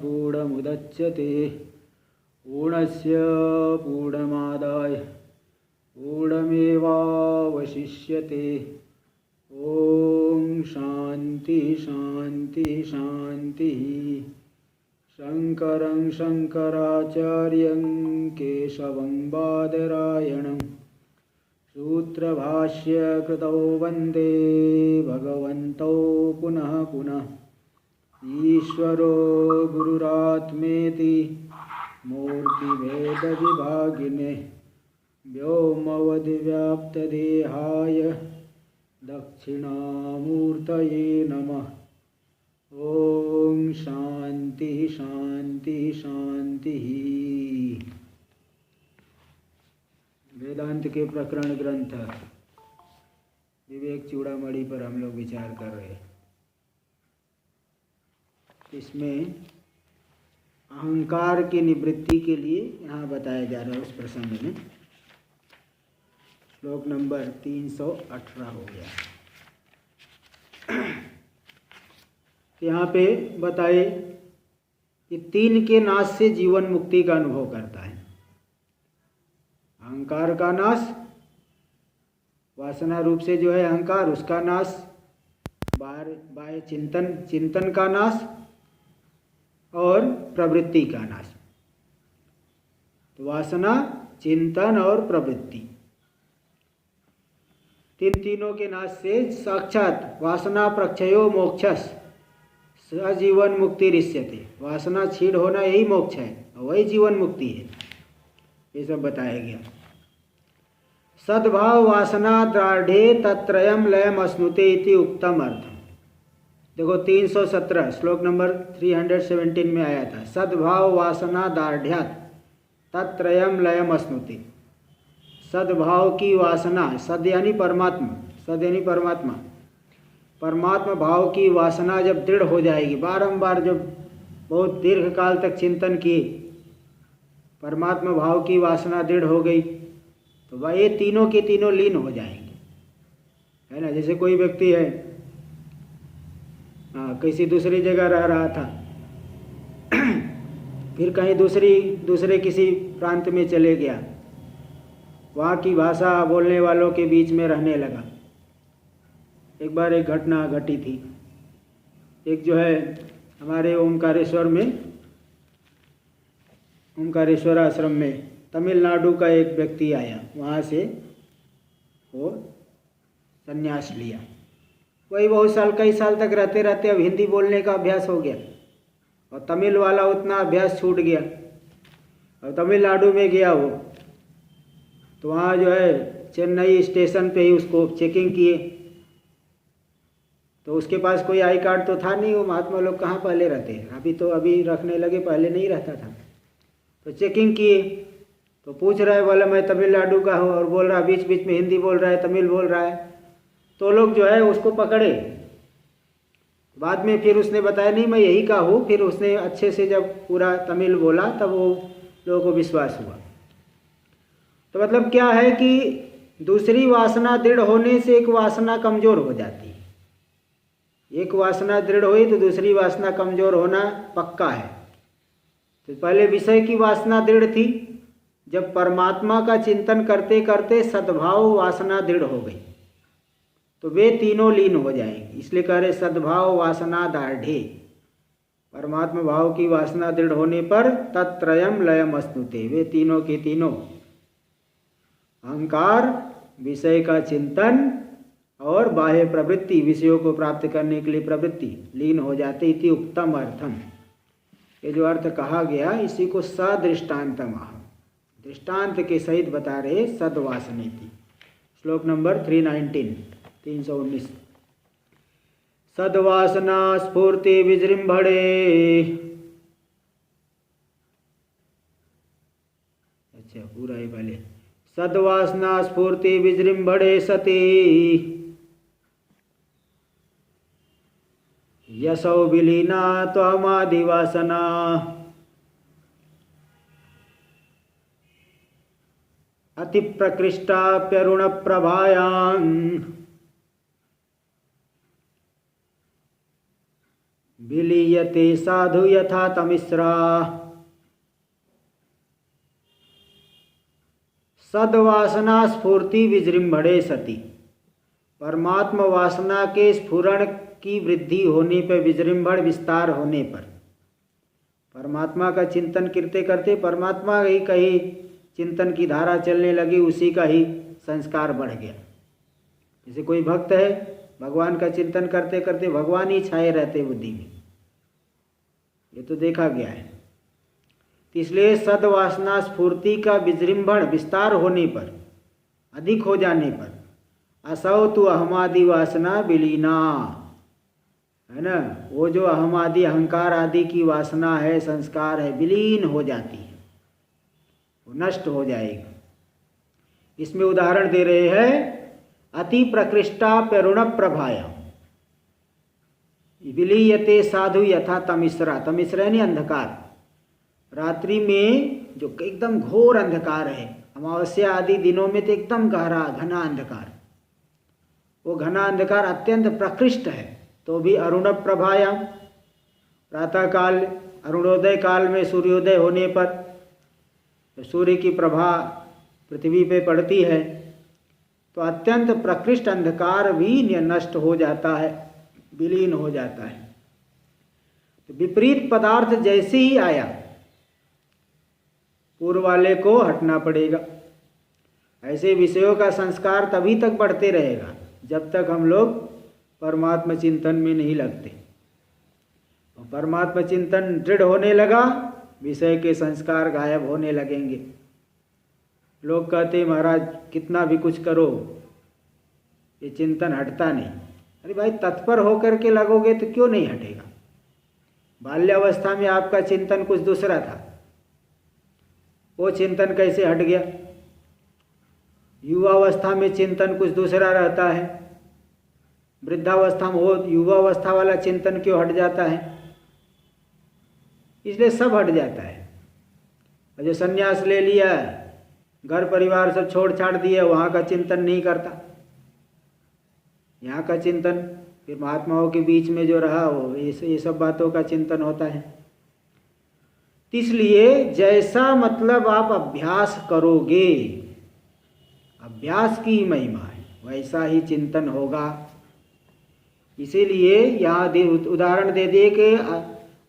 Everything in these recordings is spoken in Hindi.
पूर्णमुदच्यते पूर्णस्य पूर्णमादाय पूर्णमेवावशिष्यते। ओम शांति शांति शांति। शंकरं शंकराचार्यं केशवं बादरायणं सूत्रभाष्य कृतौ वन्दे भगवन्तौ पुनः पुनः। ईश्वरो गुरुरात्मेति मूर्तिभेदविभागिने व्योमवद्व्याप्तदेहाय दक्षिणामूर्तये नमः। ओम शांति शांति शांति। वेदांत के प्रकरण ग्रंथ विवेक चूड़ामणि पर हम लोग विचार कर रहे हैं। इसमें अहंकार की निवृत्ति के लिए यहाँ बताया जा रहा है। उस प्रसंग में श्लोक नंबर 318 हो गया। यहाँ पे बताए कि तीन के नाश से जीवन मुक्ति का अनुभव करता है। अहंकार का नाश, वासना रूप से जो है अहंकार, उसका नाश, बाह्य चिंतन का नाश और प्रवृत्ति का नाश। तो वासना, चिंतन और प्रवृत्ति, तीनों के नाश से साक्षात वासना प्रक्षयो मोक्षस सजीवन मुक्ति रिष्यते। वासना छीड़ होना यही मोक्ष है, वही जीवन मुक्ति है। ये सब बताया गया। सद्भाव वासना द्राढ़े तत्रयम लयम अश्नुते इति उक्तम अर्थम। देखो 317 श्लोक नंबर 317 में आया था। सद्भाव वासना दार्ढ्यात तत्रयम लयम अश्नुते। सद्भाव की वासना, सद यानी परमात्मा, सद यानी परमात्मा, परमात्मा भाव की वासना जब दृढ़ हो जाएगी, बारंबार जब बहुत दीर्घ काल तक चिंतन किए, परमात्मा भाव की वासना दृढ़ हो गई तो वह ये तीनों के तीनों लीन हो जाएंगे, है ना। जैसे कोई व्यक्ति है, किसी दूसरी जगह रह रहा था, फिर कहीं दूसरे किसी प्रांत में चले गया, वहाँ की भाषा बोलने वालों के बीच में रहने लगा। एक बार एक घटना घटी थी। एक जो है हमारे ओमकारेश्वर आश्रम में तमिलनाडु का एक व्यक्ति आया, वहाँ से वो संन्यास लिया। वही बहुत साल, कई साल तक रहते रहते अब हिंदी बोलने का अभ्यास हो गया और तमिल वाला उतना अभ्यास छूट गया। और तमिलनाडु में गया वो, तो वहाँ जो है चेन्नई स्टेशन पे ही उसको चेकिंग किए, तो उसके पास कोई आई कार्ड तो था नहीं। वो महात्मा लोग कहाँ पहले रहते हैं, अभी रखने लगे, पहले नहीं रहता था। तो चेकिंग किए तो पूछ रहा है, बोला मैं तमिलनाडु का हूँ, और बोल रहा बीच बीच में हिंदी बोल रहा है, तमिल बोल रहा है। तो लोग जो है उसको पकड़े। बाद में फिर उसने बताया नहीं मैं यही का हूँ। फिर उसने अच्छे से जब पूरा तमिल बोला तब वो लोगों को विश्वास हुआ। तो मतलब क्या है कि दूसरी वासना दृढ़ होने से एक वासना कमज़ोर हो जाती है। एक वासना दृढ़ हुई तो दूसरी वासना कमज़ोर होना पक्का है। तो पहले विषय की वासना दृढ़ थी, जब परमात्मा का चिंतन करते करते सद्भाव वासना दृढ़ हो गई तो वे तीनों लीन हो जाएंगे। इसलिए कह रहे सद्भाव वासना दार्ढे, परमात्मा भाव की वासना दृढ़ होने पर तत्रयम लयम अश्नुते, वे तीनों के तीनों अहंकार, विषय का चिंतन और बाह्य प्रवृत्ति, विषयों को प्राप्त करने के लिए प्रवृत्ति, लीन हो जाते। इति उक्तम अर्थम, ये जो अर्थ कहा गया इसी को सदृष्टान्तम, दृष्टांत के सहित बता रहे सद्वासनेति। श्लोक नंबर 319 सद्वासना स्फूर्ति विजृंभणे। अच्छा पूरा ही पहले। सद्वासना स्फूर्ति विजृंभणे सति यसौ विलीना त्वमादिवासना। अति प्रकृष्टाप्यरुण प्रभायां विलीयते साधु यथा तमिस्रा। सद्वासना स्फूर्ति विजृंभणे सति। परमात्मा वासना के स्फुरण की वृद्धि होने पर, विजृंभण विस्तार होने पर, परमात्मा का चिंतन करते करते परमात्मा ही कहीं चिंतन की धारा चलने लगी, उसी का ही संस्कार बढ़ गया। जैसे कोई भक्त है, भगवान का चिंतन करते करते भगवान ही छाए रहते बुद्धि में, ये तो देखा गया है। तो इसलिए सद्वासना स्फूर्ति का विजृंभण विस्तार होने पर, अधिक हो जाने पर, असौ तु अहमादि वासना विलीना, है ना, वो जो अहमादि अहंकार आदि की वासना है, संस्कार है, विलीन हो जाती है, वो नष्ट हो जाएगा। इसमें उदाहरण दे रहे हैं अति प्रकृष्टा प्यरुण प्रभाया विलीयते साधु यथा तमिस्रा। तमिस्रा यानी अंधकार। रात्रि में जो एकदम घोर अंधकार है, अमावस्या आदि दिनों में तो एकदम गहरा घना अंधकार, वो घना अंधकार अत्यंत प्रकृष्ट है, तो भी अरुण प्रभायाम, प्रातः काल अरुणोदय काल में सूर्योदय होने पर सूर्य की प्रभा पृथ्वी पे पड़ती है, तो अत्यंत प्रकृष्ट अंधकार भी नष्ट हो जाता है, विलीन हो जाता है। तो विपरीत पदार्थ जैसे ही आया, पूर्व वाले को हटना पड़ेगा। ऐसे विषयों का संस्कार तभी तक बढ़ते रहेगा जब तक हम लोग परमात्मा चिंतन में नहीं लगते। और परमात्मा चिंतन दृढ़ होने लगा, विषय के संस्कार गायब होने लगेंगे। लोग कहते महाराज कितना भी कुछ करो, ये चिंतन हटता नहीं। अरे भाई, तत्पर होकर के लगोगे तो क्यों नहीं हटेगा। बाल्यावस्था में आपका चिंतन कुछ दूसरा था, वो चिंतन कैसे हट गया। युवावस्था में चिंतन कुछ दूसरा रहता है, वृद्धावस्था में हो युवावस्था वाला चिंतन क्यों हट जाता है। इसलिए सब हट जाता है। और जो संन्यास ले लिया, घर परिवार सब छोड़ छाड़ दिया, वहाँ का चिंतन नहीं करता। यहाँ का चिंतन फिर महात्माओं के बीच में जो रहा, वो ये सब बातों का चिंतन होता है। इसलिए जैसा मतलब आप अभ्यास करोगे, अभ्यास की महिमा है, वैसा ही चिंतन होगा। इसीलिए यहाँ उदाहरण दे दिए कि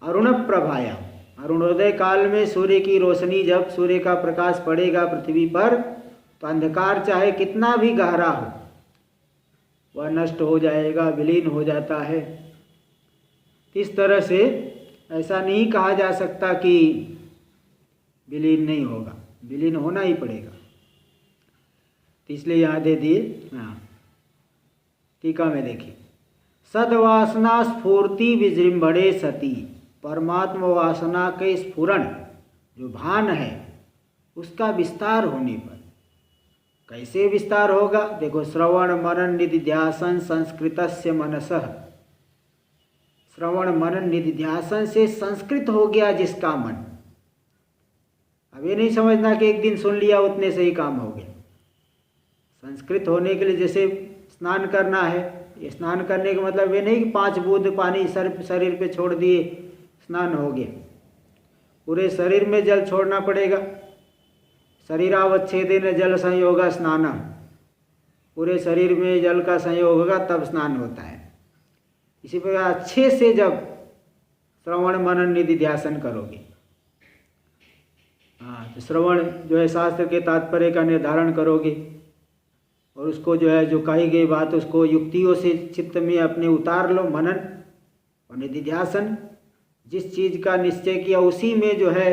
अरुण प्रभाया, अरुणोदय काल में सूर्य की रोशनी, जब सूर्य का प्रकाश पड़ेगा पृथ्वी पर, तो अंधकार चाहे कितना भी गहरा हो, वह नष्ट हो जाएगा, विलीन हो जाता है। इस तरह से ऐसा नहीं कहा जा सकता कि विलीन नहीं होगा, विलीन होना ही पड़ेगा। इसलिए यहाँ दे दिए। हाँ, टीका में देखिए, सद्वासना स्फूर्ति विजृंभणे सति। परमात्मा वासना के स्फुरण जो भान है, उसका विस्तार होने पर, कैसे विस्तार होगा। देखो, श्रवण मनन निधिध्यासन संस्कृतस्य मनसः। श्रवण मनन निधिध्यासन से संस्कृत हो गया जिसका मन। अब ये नहीं समझना कि एक दिन सुन लिया उतने से ही काम हो गया। संस्कृत होने के लिए जैसे स्नान करना है, ये स्नान करने का मतलब ये नहीं कि 5 बूंद पानी शरीर पे छोड़ दिए स्नान हो गया। पूरे शरीर में जल छोड़ना पड़ेगा। शरीरावच्छेदेन जल संयोग स्नान, पूरे शरीर में जल का संयोग होगा तब स्नान होता है। इसी प्रकार अच्छे से जब श्रवण मनन निधिध्यासन करोगे, हाँ, तो श्रवण जो है शास्त्र के तात्पर्य का निर्धारण करोगे, और उसको जो है जो कही गई बात उसको युक्तियों से चित्त में अपने उतार लो। मनन और निधिध्यासन, जिस चीज़ का निश्चय किया उसी में जो है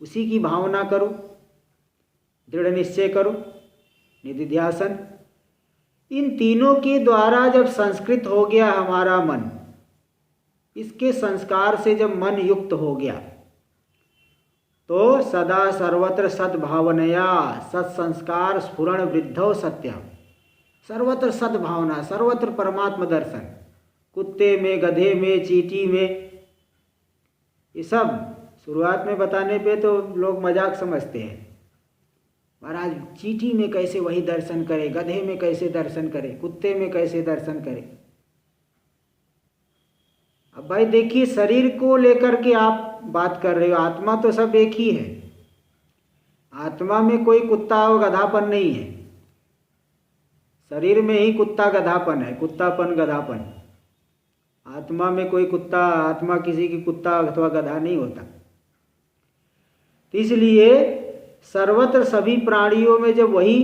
उसी की भावना करो, दृढ़ निश्चय करो। निधिध्यासन, इन तीनों के द्वारा जब संस्कृत हो गया हमारा मन, इसके संस्कार से जब मन युक्त हो गया, तो सदा सर्वत्र सद्भावनया सत्संस्कार स्फुरण वृद्धौ सत्यम। सर्वत्र सद्भावना, सर्वत्र परमात्मा दर्शन, कुत्ते में, गधे में, चींटी में, ये सब शुरुआत में बताने पे तो लोग मजाक समझते हैं। महाराज चींटी में कैसे वही दर्शन करे, गधे में कैसे दर्शन करे, कुत्ते में कैसे दर्शन करे। अब भाई देखिए, शरीर को लेकर के आप बात कर रहे हो, आत्मा तो सब एक ही है। आत्मा में कोई कुत्ता और गधापन नहीं है। शरीर में ही कुत्ता गधापन है, कुत्तापन गधापन। आत्मा में कोई कुत्ता, आत्मा किसी की कुत्ता अथवा गधा नहीं होता। तो इसलिए सर्वत्र सभी प्राणियों में जब वही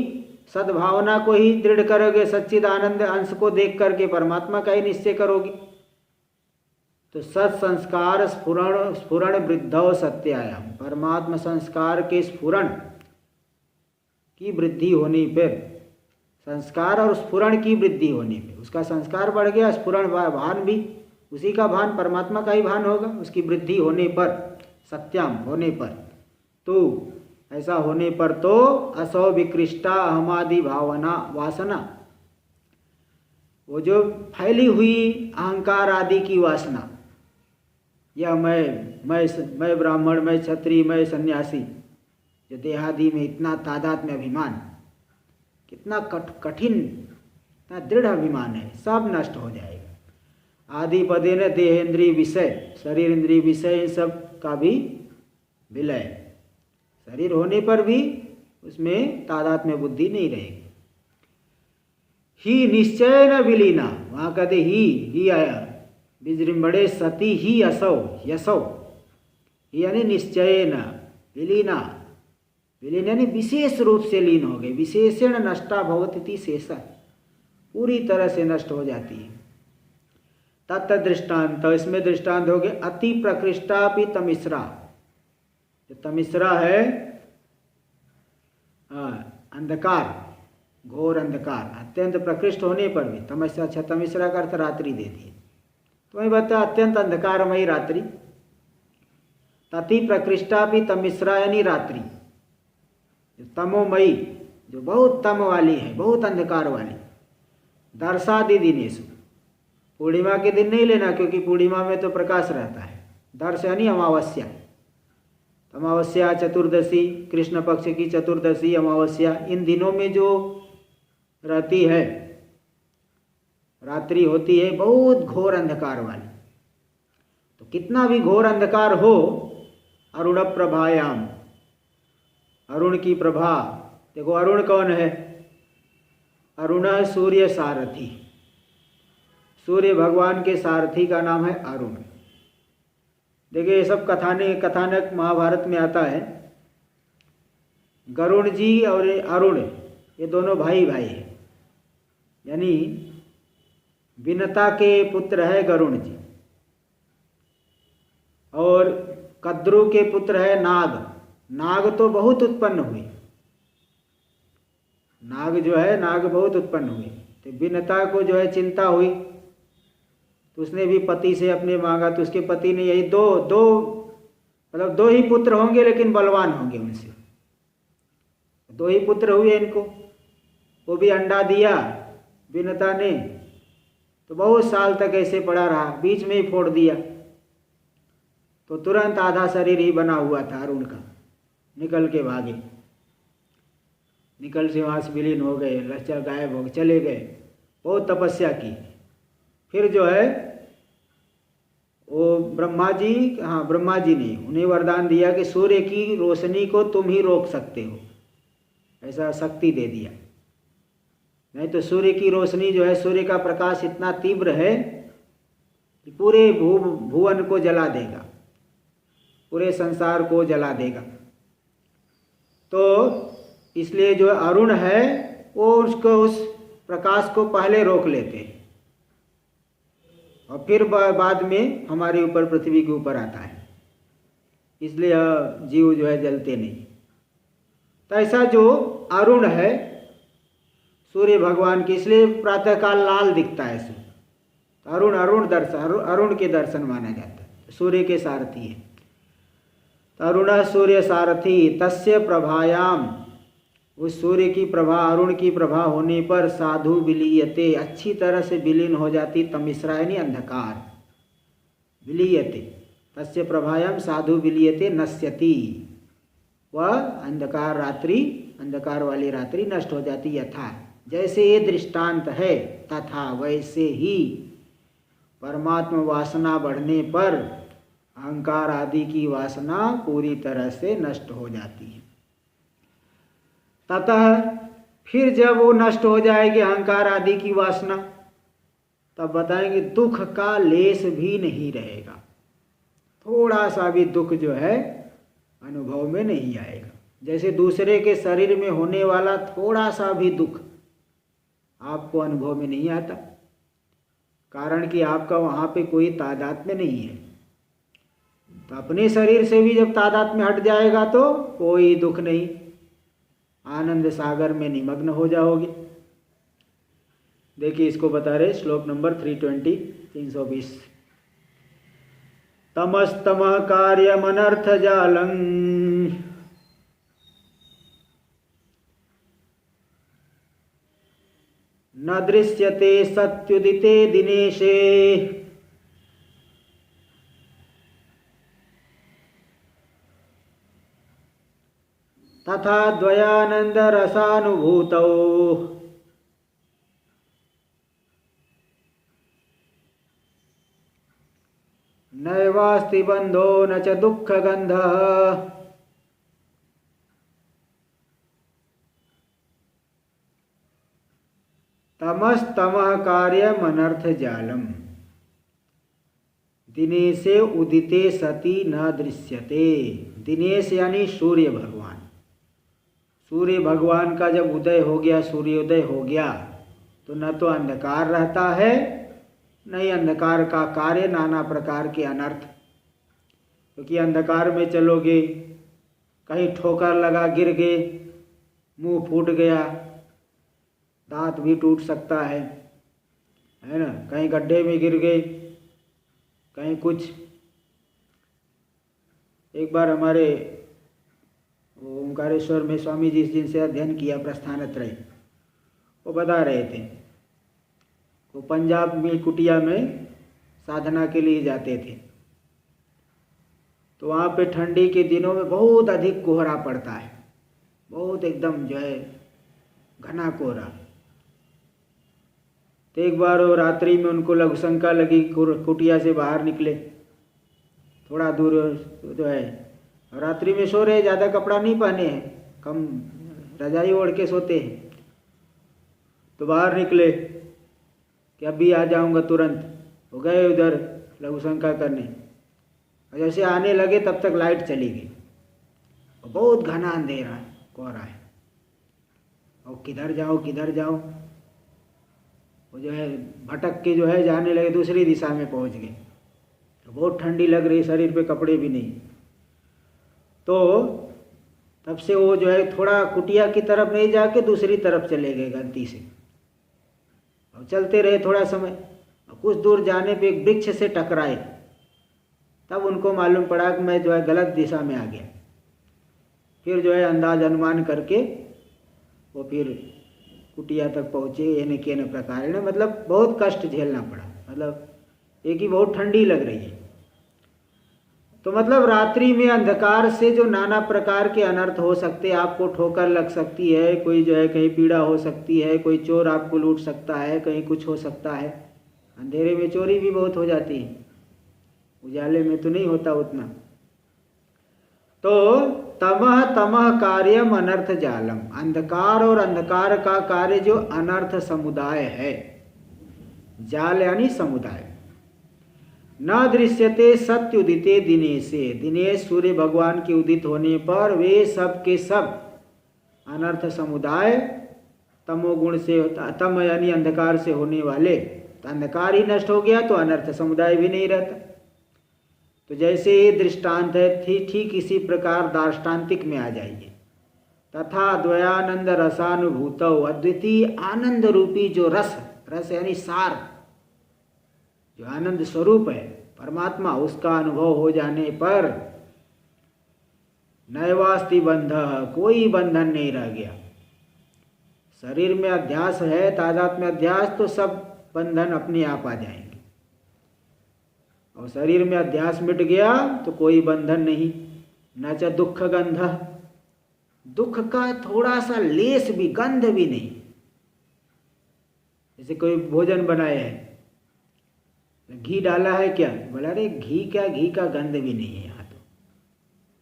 सद्भावना को ही दृढ़ करोगे, सच्चिदानंद अंश को देख करके परमात्मा का ही निश्चय करोगे, तो सत्संस्कार स्फुरण वृद्धौ सत्यायाम, परमात्मा संस्कार के स्फुरण की वृद्धि होने पर, संस्कार और स्फुरण की वृद्धि होने पे, उसका संस्कार बढ़ गया, स्फुरण भान भी उसी का भान, परमात्मा का ही भान होगा। उसकी वृद्धि होने पर, सत्याम होने पर, तो ऐसा होने पर तो असौ विकृष्टा अहमादि भावना वासना, वो जो फैली हुई अहंकार आदि की वासना, या मैं ब्राह्मण, मैं क्षत्रिय, मैं सन्यासी, जो देहादि में इतना तादाद में अभिमान, कितना कठिन, इतना दृढ़ अभिमान है, सब नष्ट हो जाएगा। आदि पदे न देहेंद्रिय विषय, शरीर इंद्रिय विषय, इन सब का भी विलय, शरीर होने पर भी उसमें तादाद में बुद्धि नहीं रहेगी। ही निश्चय न विलीना, वहाँ कहते ही आया, विजृंभणे सती ही असौ यसौ, यानी निश्चय न विलीना, विलीन यानी विशेष रूप से लीन हो गए, विशेषण नष्टा भवति शेषा, पूरी तरह से नष्ट हो जाती है। तत् दृष्टांत, इसमें दृष्टांत हो गए अति प्रकृष्टापि तमिश्रा, जो तमिश्रा है अंधकार, घोर अंधकार, अत्यंत प्रकृष्ट होने पर भी, तमिश्रा का अर्थ रात्रि दे दिए, तो वही बता अत्यंत अंधकारमयी रात्रि, तति प्रकृष्टापि तमिश्रा यानी रात्रि, तमोमयी, जो बहुत तम वाली है, बहुत अंधकार वाली। दर्शादि दिनेषु, पूर्णिमा के दिन नहीं लेना, क्योंकि पूर्णिमा में तो प्रकाश रहता है। दर्श यानी अमावस्या, अमावस्या, चतुर्दशी, कृष्ण पक्ष की चतुर्दशी, अमावस्या, इन दिनों में जो रहती है रात्रि होती है बहुत घोर अंधकार वाली। तो कितना भी घोर अंधकार हो, अरुण प्रभायाम, अरुण की प्रभा, देखो अरुण कौन है? अरुण सूर्य सारथी, सूर्य भगवान के सारथी का नाम है अरुण। देखिए ये सब कथानक महाभारत में आता है। गरुण जी और अरुण ये दोनों भाई हैं, यानी विनता के पुत्र है गरुण जी, और कद्रु के पुत्र है नाग। नाग तो बहुत उत्पन्न हुए, नाग जो है, नाग बहुत उत्पन्न हुए। तो विनता को जो है चिंता हुई, तो उसने भी पति से अपने मांगा, तो उसके पति ने यही मतलब दो ही पुत्र होंगे, लेकिन बलवान होंगे उनसे। दो ही पुत्र हुए इनको, वो भी अंडा दिया विनता ने, तो बहुत साल तक ऐसे पड़ा रहा, बीच में ही फोड़ दिया, तो तुरंत आधा शरीर ही बना हुआ था अरुण का, निकल के भागे, निकल से वहाँ से विलीन हो गए, लचर गायब हो गए, चले गए। बहुत तपस्या की, फिर जो है वो ब्रह्मा जी ने उन्हें वरदान दिया कि सूर्य की रोशनी को तुम ही रोक सकते हो, ऐसा शक्ति दे दिया। नहीं तो सूर्य की रोशनी जो है, सूर्य का प्रकाश इतना तीव्र है कि पूरे भुवन को जला देगा, पूरे संसार को जला देगा। तो इसलिए जो अरुण है वो उसको, उस प्रकाश को पहले रोक लेते हैं, और फिर बाद में हमारे ऊपर, पृथ्वी के ऊपर आता है, इसलिए जीव जो है जलते नहीं। तो ऐसा जो अरुण है सूर्य भगवान की, इसलिए प्रातःकाल लाल दिखता है सूर्य। अरुण के दर्शन माना जाता है, सूर्य के सारथी है। अरुण सूर्य सारथी, तस्य प्रभायाम, उस सूर्य की प्रभा, अरुण की प्रभा होने पर साधु विलीयते, अच्छी तरह से विलीन हो जाती, तमिश्रा यानी अंधकार, विलीयते, तस्य प्रभायाम साधु विलीयते नश्यति, वह अंधकार रात्रि, अंधकार वाली रात्रि नष्ट हो जाती। यथा, जैसे ये दृष्टांत है, तथा वैसे ही परमात्मा वासना बढ़ने पर अहंकार आदि की वासना पूरी तरह से नष्ट हो जाती है। ततः फिर जब वो नष्ट हो जाएगी अहंकार आदि की वासना, तब बताएंगे दुख का लेस भी नहीं रहेगा। थोड़ा सा भी दुख जो है अनुभव में नहीं आएगा। जैसे दूसरे के शरीर में होने वाला थोड़ा सा भी दुख आपको अनुभव में नहीं आता, कारण कि आपका वहाँ पे कोई तादात्म्य नहीं है। तो अपने शरीर से भी जब तादात्म्य हट जाएगा तो कोई दुख नहीं, आनंद सागर में निमग्न हो जाओगे। देखिए इसको बता रहे श्लोक नंबर 320। तमस्तमः कार्यमनर्थ जालं न दृश्यते सत्युदिते दिनेशे तथा द्वयानंद रसानुभूतौ नैवास्ति बंधो न च दुःखगन्धः तमस्तमः कार्यम अनर्थ जालम दिनेशे उदिते सति न दृश्यते। दिनेश यानी सूर्य भगवान। सूर्य भगवान का जब उदय हो गया, सूर्योदय हो गया, तो न तो अंधकार रहता है, नहीं अंधकार का कार्य नाना प्रकार के अनर्थ। क्योंकि अंधकार में चलोगे, कहीं ठोकर लगा, गिर गए, मुंह फूट गया, दांत भी टूट सकता है ना। कहीं गड्ढे में गिर गए, कहीं कुछ। एक बार हमारे ओंकारेश्वर में स्वामी जी जिनसे अध्ययन किया प्रस्थानत्रय, वो बता रहे थे वो पंजाब में कुटिया में साधना के लिए जाते थे। तो वहाँ पे ठंडी के दिनों में बहुत अधिक कोहरा पड़ता है, बहुत एकदम जो है घना कोहरा। तो एक बार वो रात्रि में उनको लघु शंका लगी, कुटिया से बाहर निकले, थोड़ा दूर जो है, रात्रि में सो रहे, ज़्यादा कपड़ा नहीं पहने हैं, कम रजाई ओढ़ के सोते हैं। तो बाहर निकले कि अभी आ जाऊंगा तुरंत। वो गए उधर लघु शंका करने, और जैसे आने लगे तब तक लाइट चली गई, और बहुत घना अंधेरा है, कोहरा है। और किधर जाओ किधर जाओ, वो जो है भटक के जो है जाने लगे, दूसरी दिशा में पहुंच गए। तो बहुत ठंडी लग रही, शरीर पे कपड़े भी नहीं। तो तब से वो जो है थोड़ा कुटिया की तरफ नहीं जाके दूसरी तरफ चले गए गलती से। और चलते रहे थोड़ा समय, और कुछ दूर जाने पे एक वृक्ष से टकराए। तब उनको मालूम पड़ा कि मैं जो है गलत दिशा में आ गया। फिर जो है अंदाज अनुमान करके वो फिर कुटिया तक पहुँचे। यानी के न प्रकार ने, मतलब बहुत कष्ट झेलना पड़ा। मतलब एक ही बहुत ठंडी लग रही है। तो मतलब रात्रि में अंधकार से जो नाना प्रकार के अनर्थ हो सकते, आपको ठोकर लग सकती है, कोई जो है कहीं पीड़ा हो सकती है, कोई चोर आपको लूट सकता है, कहीं कुछ हो सकता है। अंधेरे में चोरी भी बहुत हो जाती है, उजाले में तो नहीं होता उतना। तो तमह तमह कार्यम अनर्थ जालम, अंधकार और अंधकार का कार्य जो अनर्थ समुदाय है, जाल यानी समुदाय। न दृश्यते सत्य उदिते दिनेशे, दिनेश सूर्य भगवान के उदित होने पर वे सब के सब अनर्थ समुदाय तमोगुण से, तम यानी अंधकार से होने वाले, तो अंधकार ही नष्ट हो गया तो अनर्थ समुदाय भी नहीं रहता। तो जैसे ये दृष्टांत है, ठीक इसी प्रकार दार्ष्टान्तिक में आ जाइए। तथा द्वयानंद रसानुभूत, अद्वितीय आनंद रूपी जो रस, रस यानी सार, जो आनंद स्वरूप है परमात्मा, उसका अनुभव हो जाने पर नैवास्ति बंध, कोई बंधन नहीं रह गया। शरीर में अध्यास है, तादात्म्य अध्यास, तो सब बंधन अपने आप आ जाएंगे। और शरीर में अध्यास मिट गया तो कोई बंधन नहीं। न च दुख गंध, दुख का थोड़ा सा लेस भी, गंध भी नहीं। जैसे कोई भोजन बनाए है, घी डाला है क्या? बोला अरे घी क्या, घी का गंध भी नहीं है यहाँ तो,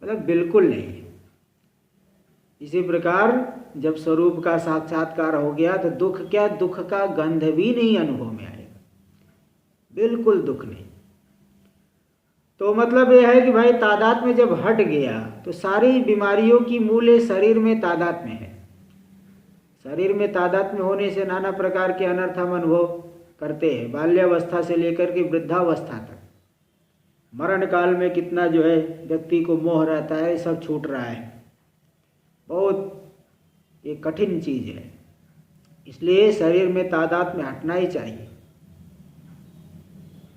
मतलब बिल्कुल नहीं है। इसी प्रकार जब स्वरूप का साक्षात्कार हो गया तो दुख क्या, दुख का गंध भी नहीं अनुभव में आएगा, बिल्कुल दुख नहीं। तो मतलब यह है कि भाई तादात्म्य जब हट गया तो सारी बीमारियों की मूल शरीर में तादात्म्य है। शरीर में तादात्म्य होने से नाना प्रकार के अनर्थ हम अनुभव करते हैं, बाल्यावस्था से लेकर के वृद्धावस्था तक। मरण काल में कितना जो है व्यक्ति को मोह रहता है, सब छूट रहा है। बहुत ये कठिन चीज है, इसलिए शरीर में तादात्म्य हटना ही चाहिए।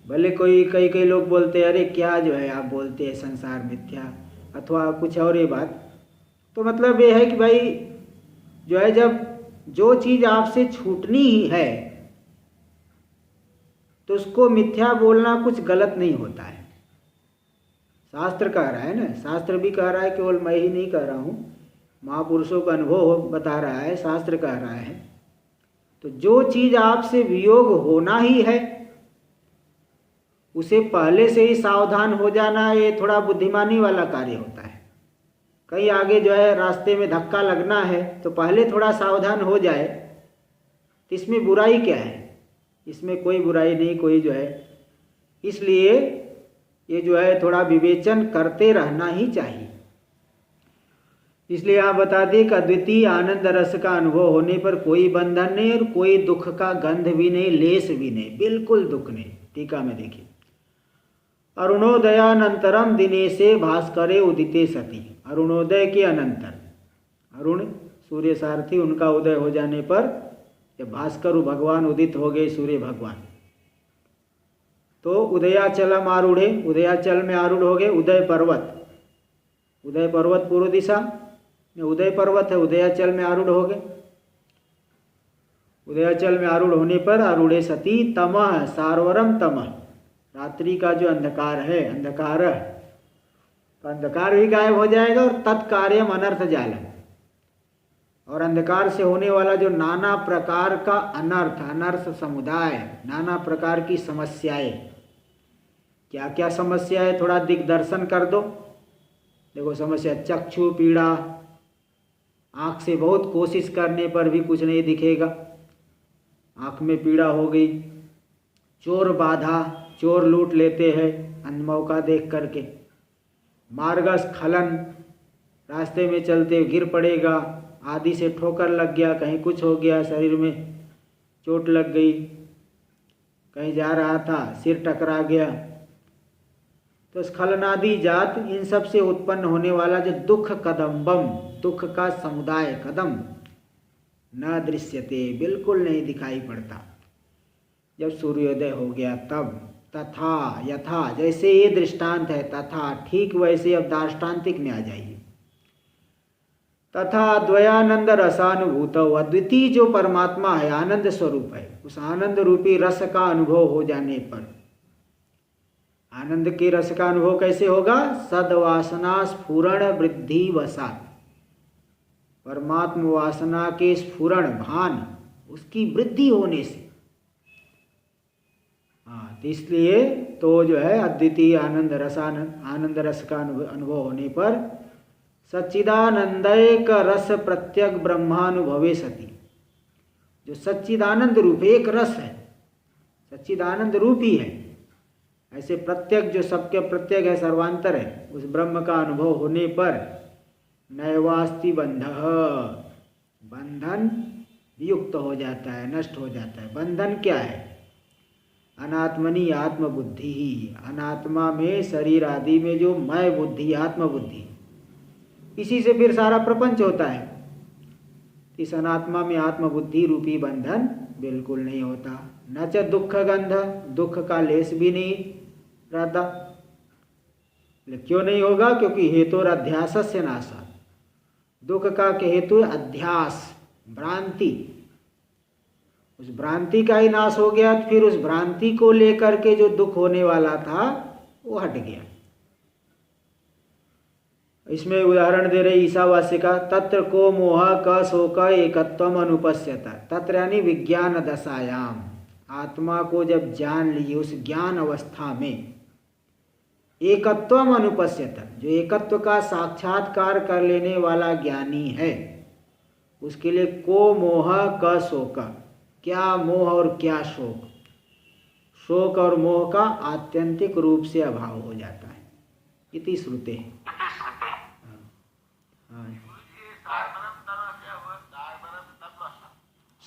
भले कई लोग बोलते हैं अरे क्या जो है आप बोलते हैं संसार मिथ्या अथवा कुछ और ये बात, तो मतलब ये है कि भाई जो है जब जो चीज आपसे छूटनी ही है तो उसको मिथ्या बोलना कुछ गलत नहीं होता है। शास्त्र कह रहा है ना, शास्त्र भी कह रहा है, केवल मैं ही नहीं कह रहा हूँ, महापुरुषों का अनुभव बता रहा है, शास्त्र कह रहा है। तो जो चीज आपसे वियोग होना ही है उसे पहले से ही सावधान हो जाना, ये थोड़ा बुद्धिमानी वाला कार्य होता है। कहीं आगे जो है रास्ते में धक्का लगना है तो पहले थोड़ा सावधान हो जाए, तो इसमें बुराई क्या है? इसमें कोई बुराई नहीं, कोई जो है, इसलिए ये जो है थोड़ा विवेचन करते रहना ही चाहिए। इसलिए आप बता दें कि अद्वितीय आनंद रस का अनुभव होने पर कोई बंधन नहीं और कोई दुख का गंध भी नहीं, लेस भी नहीं, बिल्कुल दुख नहीं। टीका में देखिए, अरुणोदयानंतरम दिने से भास्करे उदिते सती। अरुणोदय के अनंतर, अरुण सूर्य सारथी, उनका उदय हो जाने पर जब भास्कर भगवान उदित हो गए, सूर्य भगवान, तो उदयाचलम आरूढ़े, उदयाचल में आरूढ़ हो गए। उदय पर्वत, उदय पर्वत पूर्व दिशा में उदय पर्वत है, उदयाचल में आरूढ़ हो गए। उदयाचल में आरूढ़ होने पर आरूढ़े सती तमः सारवरम तमः, रात्रि का जो अंधकार है, अंधकार तो अंधकार भी गायब हो जाएगा और तत्कार्यम अनर्थ जालम, और अंधकार से होने वाला जो नाना प्रकार का अनर्थ, अनर्थ समुदाय, नाना प्रकार की समस्याएं, क्या क्या समस्या है थोड़ा दिग्दर्शन कर दो। देखो समस्या, चक्षु पीड़ा, आँख से बहुत कोशिश करने पर भी कुछ नहीं दिखेगा, आँख में पीड़ा हो गई। चोर बाधा, चोर लूट लेते हैं मौका देख करके। मार्गस्खलन, रास्ते में चलते गिर पड़ेगा, आदि से ठोकर लग गया, कहीं कुछ हो गया, शरीर में चोट लग गई, कहीं जा रहा था सिर टकरा गया, तो स्खलनादि जात, इन सब से उत्पन्न होने वाला जो दुख कदम्बम, दुख का समुदाय, कदम न दृश्यते, बिल्कुल नहीं दिखाई पड़ता। जब सूर्योदय हो गया तब तथा यथा, जैसे ये दृष्टांत है, तथा ठीक वैसे अब दार्ष्टान्तिक में आ जाइए। तथा द्वयानंद रसानुभूत, अद्वितीय जो परमात्मा है, आनंद स्वरूप है, उस आनंद रूपी रस का अनुभव हो जाने पर, आनंद के रस का अनुभव कैसे होगा? सद्वासना स्फुरण वृद्धि वसात, परमात्म वासना के स्फुरण, भान, उसकी वृद्धि होने से। हाँ, तो इसलिए तो जो है अद्वितीय आनंद रस का अनुभव होने पर सच्चिदानंदैक रस प्रत्यक ब्रह्मानुभवे सती, जो सच्चिदानंद रूप एक रस है, सच्चिदानंद रूप ही है, ऐसे प्रत्यक जो सबके प्रत्यक है, सर्वांतर है, उस ब्रह्म का अनुभव होने पर नैवास्ति बंधः, बंधन वियुक्त हो जाता है, नष्ट हो जाता है। बंधन क्या है? अनात्मनि आत्मबुद्धि ही, अनात्मा में, शरीर आदि में जो मैं बुद्धि, आत्मबुद्धि, इसी से फिर सारा प्रपंच होता है। इस अनात्मा में आत्मबुद्धि रूपी बंधन बिल्कुल नहीं होता। न च दुख गंध, दुख का लेस भी नहीं रहता। क्यों नहीं होगा? क्योंकि हेतु अध्यास से नाशा, दुख का हेतु अध्यास, भ्रांति, उस भ्रांति का ही नाश हो गया, तो फिर उस भ्रांति को लेकर के जो दुख होने वाला था वो हट गया। इसमें उदाहरण दे रहे ईशावास्य का, तत्र को मोह क शोक एकत्वम अनुपश्यता, तत्र यानी विज्ञान दशायाम, आत्मा को जब जान लिए उस ज्ञान अवस्था में एकत्वम अनुपश्यत, जो एकत्व का साक्षात्कार कर लेने वाला ज्ञानी है, उसके लिए को मोह क शोक, क्या मोह और क्या शोक, शोक और मोह का आत्यंतिक रूप से अभाव हो जाता है। इति श्रुते है।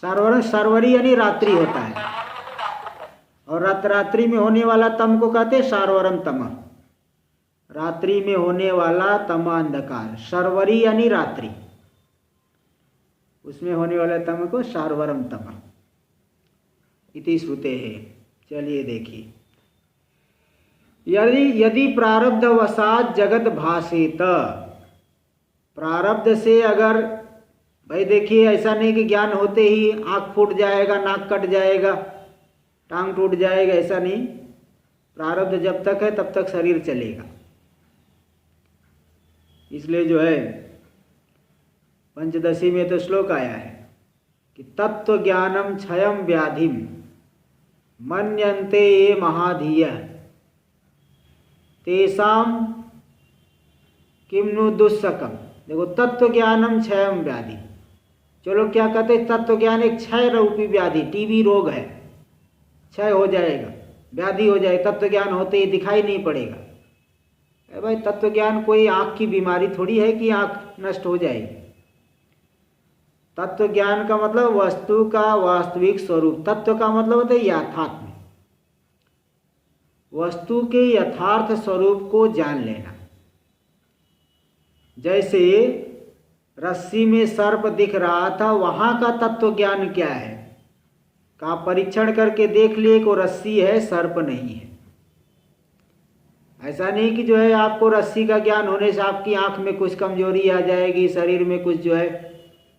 सर्वरी यानी रात्रि होता है, और रात्रि में होने वाला तम को कहते हैं सार्वरम तम, रात्रि में होने वाला तम अंधकार। सर्वरी यानी रात्रि, उसमें होने वाला तम को सार्वरम तम इति श्रुते है। चलिए देखिए, यदि प्रारब्ध वसात जगत भासेत, प्रारब्ध से अगर, भाई देखिए ऐसा नहीं कि ज्ञान होते ही आँख फूट जाएगा, नाक कट जाएगा, टांग टूट जाएगा, ऐसा नहीं। प्रारब्ध जब तक है तब तक शरीर चलेगा। इसलिए जो है पंचदशी में तो श्लोक आया है कि तत्व ज्ञानम क्षयम व्याधिम मन्यन्ते ये महाधीय तेषाम किम्नु दुस्सकम। देखो, तत्व ज्ञानम क्षयम व्याधि, चलो क्या कहते हैं, तत्व ज्ञान एक क्षय रूपी व्याधि, टीबी रोग है, क्षय हो जाएगा, व्याधि हो जाएगा, तत्व ज्ञान होते ही दिखाई नहीं पड़ेगा। भाई तत्व ज्ञान कोई आँख की बीमारी थोड़ी है कि आँख नष्ट हो जाएगी। तत्व ज्ञान का मतलब वस्तु का वास्तविक स्वरूप, तत्व का मतलब होता है यथार्थ में, वस्तु के यथार्थ स्वरूप को जान लेना। जैसे रस्सी में सर्प दिख रहा था, वहां का तत्व ज्ञान क्या है, का परीक्षण करके देख लिए कि वो रस्सी है, सर्प नहीं है। ऐसा नहीं कि जो है आपको रस्सी का ज्ञान होने से आपकी आंख में कुछ कमजोरी आ जाएगी, शरीर में कुछ जो है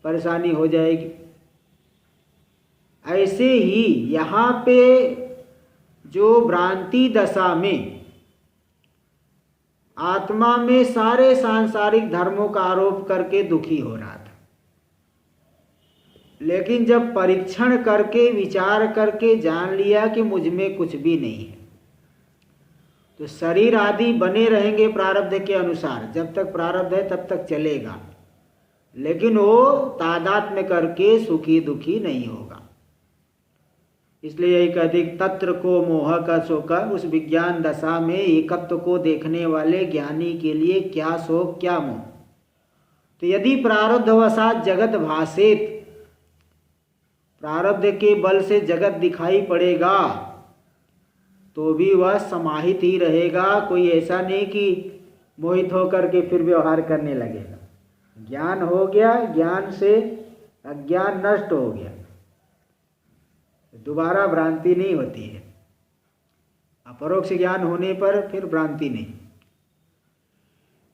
परेशानी हो जाएगी। ऐसे ही यहाँ पे जो भ्रांति दशा में आत्मा में सारे सांसारिक धर्मों का आरोप करके दुखी हो रहा था, लेकिन जब परीक्षण करके विचार करके जान लिया कि मुझ में कुछ भी नहीं है, तो शरीर आदि बने रहेंगे प्रारब्ध के अनुसार, जब तक प्रारब्ध है तब तक चलेगा, लेकिन वो तादात्म्य करके सुखी दुखी नहीं होगा। इसलिए यही कहते तत्र को मोह का शोक, उस विज्ञान दशा में एकत्व को देखने वाले ज्ञानी के लिए क्या शोक क्या मोह। तो यदि प्रारब्धवशात जगत भासेत, प्रारब्ध के बल से जगत दिखाई पड़ेगा तो भी वह समाहित ही रहेगा, कोई ऐसा नहीं कि मोहित होकर के फिर व्यवहार करने लगेगा। ज्ञान हो गया, ज्ञान से अज्ञान नष्ट हो गया, दोबारा भ्रांति नहीं होती है। अपरोक्ष ज्ञान होने पर फिर भ्रांति नहीं।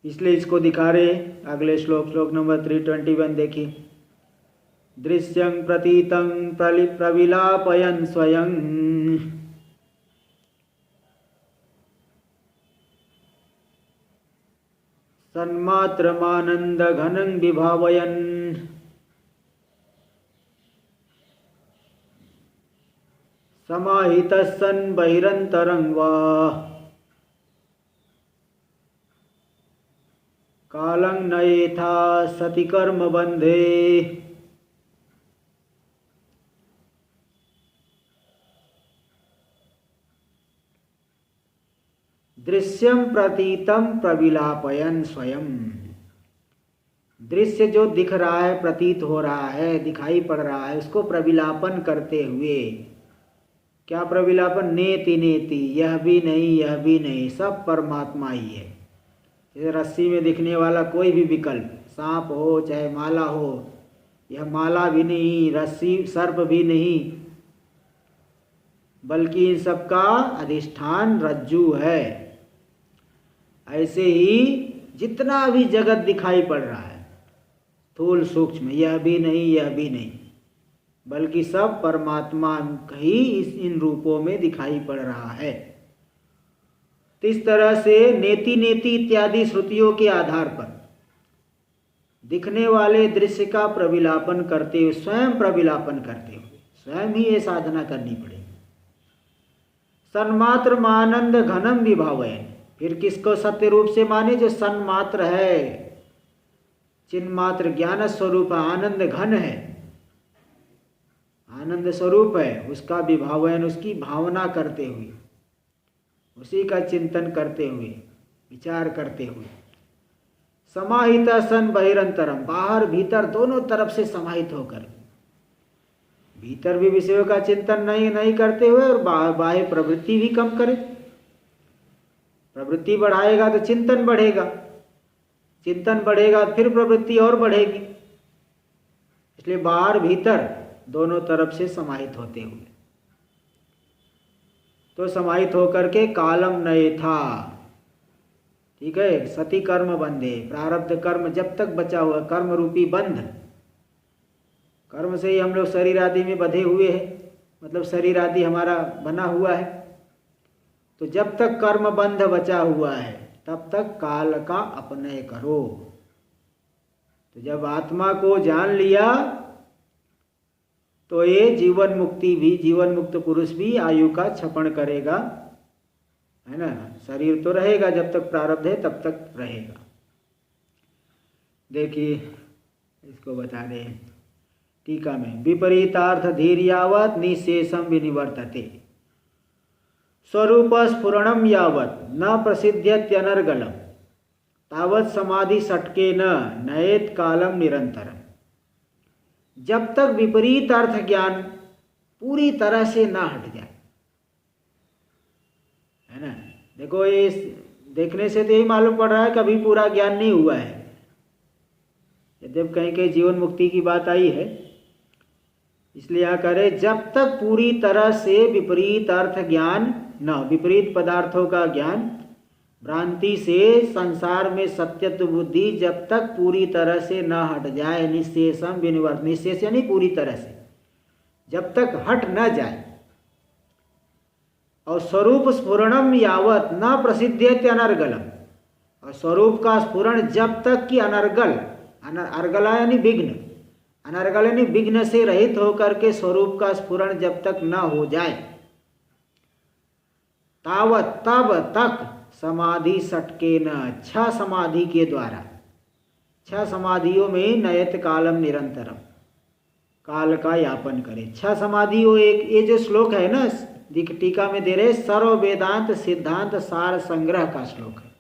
इसलिए इसको दिखा रहे अगले श्लोक, श्लोक नंबर 321 देखिए। दृश्यं प्रतीतं प्रविलापयन् स्वयं सन्मात्रमानंद घनं विभावयन् समाहितः सन् बहिरन्तरं वा कालं नयेथा सति कर्म बंधे दृश्यम प्रतीतम प्रविलापयन स्वयं। दृश्य जो दिख रहा है, प्रतीत हो रहा है, दिखाई पड़ रहा है, उसको प्रविलापन करते हुए, क्या प्रविलापन, नेति नेति, यह भी नहीं यह भी नहीं, सब परमात्मा ही है। जैसे रस्सी में दिखने वाला कोई भी विकल्प, सांप हो चाहे माला हो, यह माला भी नहीं, रस्सी सर्प भी नहीं, बल्कि इन सबका अधिष्ठान रज्जू है। ऐसे ही जितना भी जगत दिखाई पड़ रहा है, स्थूल सूक्ष्म, यह भी नहीं यह भी नहीं, बल्कि सब परमात्मा ही इन रूपों में दिखाई पड़ रहा है। तो इस तरह से नेति नेति इत्यादि श्रुतियों के आधार पर दिखने वाले दृश्य का प्रविलापन करते हुए, स्वयं प्रविलापन करते हुए, स्वयं ही ये साधना करनी पड़ेगी। सन्मात्र मानंद घनम विभावयन। फिर किसको सत्य रूप से माने? जो सन्मात्र है, चिन्मात्र ज्ञान स्वरूप आनंद घन है, आनंद स्वरूप है, उसका विभावयन, उसकी भावना करते हुए, उसी का चिंतन करते हुए, विचार करते हुए। समाहित सन बहिरंतरम, बाहर भीतर दोनों तरफ से समाहित होकर, भीतर भी विषयों का चिंतन नहीं करते हुए और बाह्य प्रवृत्ति भी कम करे। प्रवृत्ति बढ़ाएगा तो चिंतन बढ़ेगा, चिंतन बढ़ेगा फिर प्रवृत्ति और बढ़ेगी। इसलिए बाहर भीतर दोनों तरफ से समाहित होते हुए, तो समाहित होकर के कालम नए था। ठीक है, सती कर्म बंधे, प्रारब्ध कर्म जब तक बचा हुआ, कर्म रूपी बंध, कर्म से ही हम लोग शरीर आदि में बंधे हुए हैं, मतलब शरीर आदि हमारा बना हुआ है। तो जब तक कर्म बंध बचा हुआ है तब तक काल का अपनय करो। तो जब आत्मा को जान लिया तो ये जीवन मुक्ति भी, जीवन मुक्त पुरुष भी आयु का क्षपण करेगा, है ना। शरीर तो रहेगा, जब तक प्रारब्ध है तब तक रहेगा। देखिए इसको बता रहे हैं टीका में, विपरीतार्थ धीर्यावत निशेषम विनिवर्तते, स्वरूप स्फुरणम यावत न प्रसिद्ध्यत्यनर्गलम, तावत समाधि सटके न नयेत कालम निरंतरम। जब तक विपरीत अर्थ ज्ञान पूरी तरह से ना हट जाए, है ना। देखो ये देखने से तो यही मालूम पड़ रहा है कभी पूरा ज्ञान नहीं हुआ है। यद्यप कहीं कहीं जीवन मुक्ति की बात आई है, इसलिए यहाँ करे जब तक पूरी तरह से विपरीत अर्थ ज्ञान न, विपरीत पदार्थों का ज्ञान, भ्रांति से संसार में सत्यत्व बुद्धि जब तक पूरी तरह से न हट जाए, निशेषम विनिवर्त, निशेष यानी पूरी तरह से, जब तक हट न जाए, और स्वरूप स्फुरणम यावत न प्रसिद्ध्यते अनर्गलम, और स्वरूप का स्फुरण जब तक कि अनर्गल, अर्गला यानी विघ्न, अनर्गल यानी विघ्न से रहित होकर के स्वरूप का स्फुरण जब तक न हो जाए, तावत तब तक समाधि सटके न, 6 समाधि के द्वारा, 6 समाधियों में नयत कालम निरंतरम, काल का यापन करे। 6 समाधियों, एक ये जो श्लोक है ना टीका में दे रहे, सर्व वेदांत सिद्धांत सार संग्रह का श्लोक है,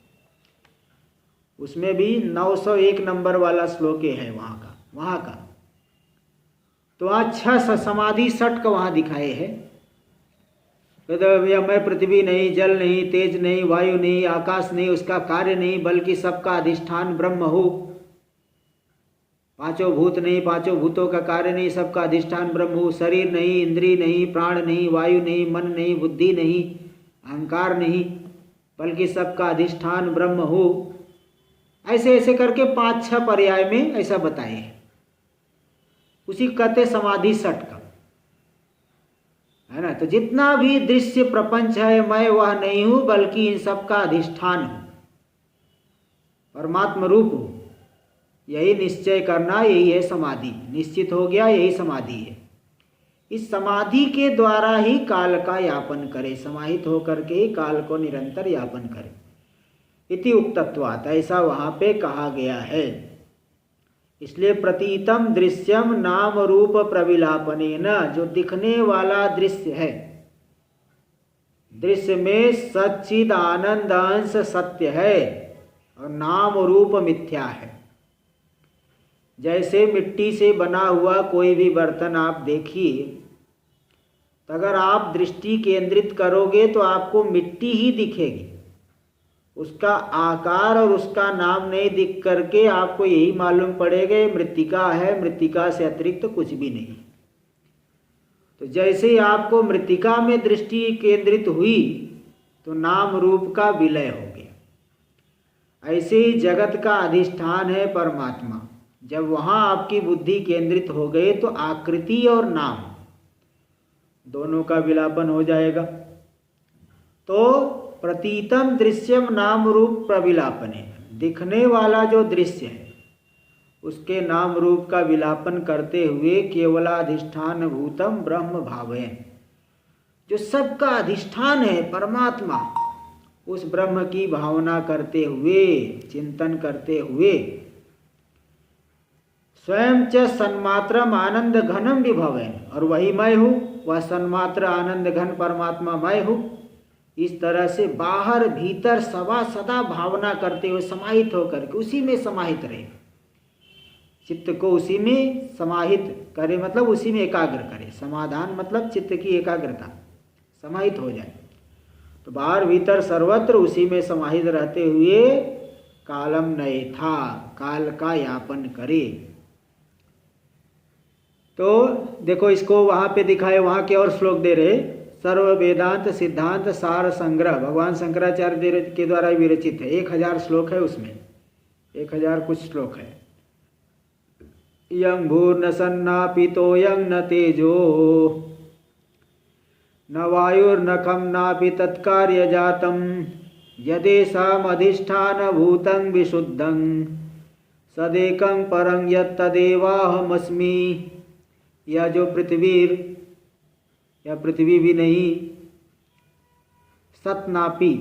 उसमें भी 901 नंबर वाला श्लोक है वहाँ का। तो वहाँ 6 समाधि सटक वहाँ दिखाए हैं। तो मैं पृथ्वी नहीं, जल नहीं, तेज नहीं, वायु नहीं, आकाश नहीं, उसका कार्य नहीं, बल्कि सबका अधिष्ठान ब्रह्म हो। 5 भूत नहीं, 5 भूतों का कार्य नहीं, सबका अधिष्ठान ब्रह्म हो। शरीर नहीं, इंद्री नहीं, प्राण नहीं, वायु नहीं, मन नहीं, बुद्धि नहीं, अहंकार नहीं, बल्कि सबका अधिष्ठान ब्रह्म हो। ऐसे ऐसे करके 5-6 पर्याय में ऐसा बताए, उसी कहते समाधि सटक, है ना। तो जितना भी दृश्य प्रपंच है, मैं वह नहीं हूं, बल्कि इन सबका अधिष्ठान हूं, परमात्म रूप हूं। यही निश्चय करना, यही है समाधि। निश्चित हो गया, यही समाधि है। इस समाधि के द्वारा ही काल का यापन करे, समाहित होकर के ही काल को निरंतर यापन करे। इति उक्तत्वात्, ऐसा वहां पे कहा गया है। इसलिए प्रतीतम दृश्यम नाम रूप प्रविलापनेन, जो दिखने वाला दृश्य है, दृश्य में सच्चिद आनंद अंश सत्य है और नाम रूप मिथ्या है। जैसे मिट्टी से बना हुआ कोई भी बर्तन आप देखिए, तो अगर आप दृष्टि केंद्रित करोगे तो आपको मिट्टी ही दिखेगी, उसका आकार और उसका नाम नहीं दिख करके आपको यही मालूम पड़ेगा ये मृत्तिका है, मृत्तिका से अतिरिक्त तो कुछ भी नहीं। तो जैसे ही आपको मृत्तिका में दृष्टि केंद्रित हुई तो नाम रूप का विलय हो गया। ऐसे ही जगत का अधिष्ठान है परमात्मा। जब वहाँ आपकी बुद्धि केंद्रित हो गई तो आकृति और नाम दोनों का विलापन हो जाएगा। तो प्रतीतम दृश्यम नाम रूप प्रविलापने, दिखने वाला जो दृश्य है उसके नाम रूप का विलापन करते हुए केवलाधिष्ठान भूतम ब्रह्म भावयन्, जो सबका अधिष्ठान है परमात्मा, उस ब्रह्म की भावना करते हुए, चिंतन करते हुए, स्वयं च सन्मात्रम आनंद घनम विभवेन, और वही मैं हूँ, वह सन्मात्र आनंद घन परमात्मा मैं हूँ। इस तरह से बाहर भीतर सदा भावना करते हुए समाहित होकर के उसी में समाहित रहे, चित्त को उसी में समाहित करे, मतलब उसी में एकाग्र करे। समाधान मतलब चित्त की एकाग्रता, समाहित हो जाए। तो बाहर भीतर सर्वत्र उसी में समाहित रहते हुए कालम नए था, काल का यापन करे। तो देखो इसको वहाँ पे दिखाए, वहाँ के और श्लोक दे रहे, सर्व वेदांत सिद्धांत सार संग्रह भगवान शंकराचार्य के द्वारा विरचित है। 1000 श्लोक है उसमें, 1000 कुछ श्लोक है। यं भूर्न सन्नापितो यं न तेजो न वायुर्न खम नापि तत्कार्य जातम यदेषामधिष्ठान भूतं विशुद्धं सदेकं परं यत्तदेवाहमस्मि। यह जो पृथ्वी भी नहीं, सत नापी,